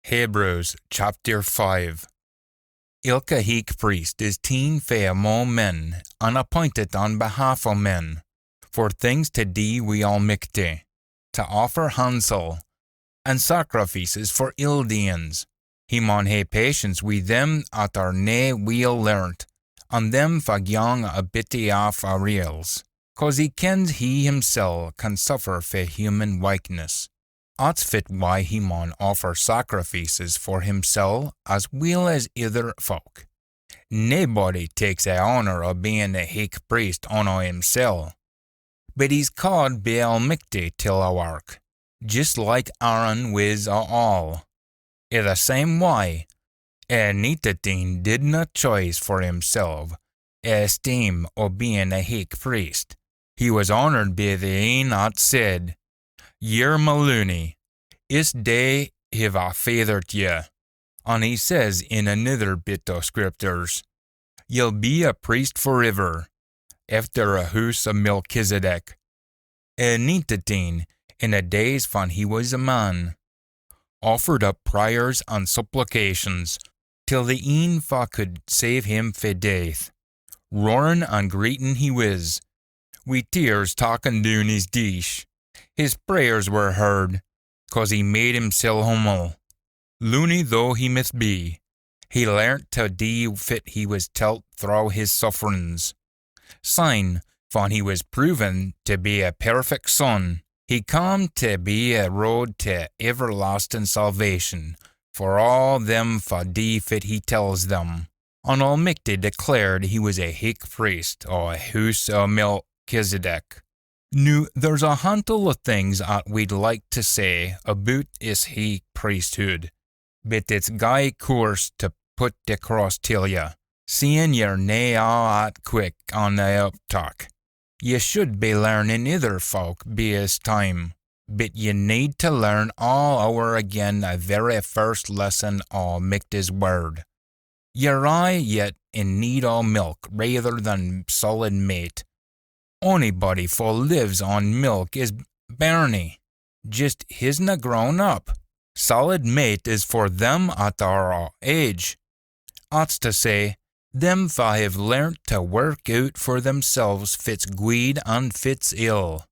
Hebrews chapter 5. Ilka high priest is teen fae among men, unappointed on behalf of men, for things to do we almighty, to offer hansel, and sacrifices for ill deeds. He maun hae patience with them at are nae weel learnt, and them fa young a bitty off a reals, cause he kens he himself can suffer fae human weakness. At's fit why he maun offer sacrifices for himself as well as other folk. Naebody takes the honour of being a high priest unto himself, but he's called be almighty till a work, just like Aaron was a all. In the same way, Mither did not choose for himself esteem of being a high priest. He was honoured by the een that said, Ye're my loony, is day have I fathered ye. And he says in another bit of scriptures, Ye'll be a priest forever, after a house of Melchizedek. Mither, in the days when he was a man, offered up prayers and supplications, till the een fa could save him fae death. Roaring and greeting he was, with tears talking down his dish. His prayers were heard, 'cause he made himself humble. Loony though he must be, he learnt to do fit he was telt through his sufferings. Syne, when he was proven to be a perfect son, he come to be a road to everlasting salvation for all them for do fit he tells them. And Almighty declared he was a high priest or a house of Melchizedek. Now, there's a handful of things that we'd like to say about his high priesthood, but it's guy course to put across till ya, seeing you're nae all that quick on the uptalk. Ye should be learning other folk by his time, but ye need to learn all over again the very first lesson of Michta's word. Ye're aye yet in need of milk rather than solid meat. Onybody who lives on milk is bairnie, just hisna grown up. Solid meat is for them at our age. That's to say, them who have learnt to work out for themselves fits Gweed and fits ill.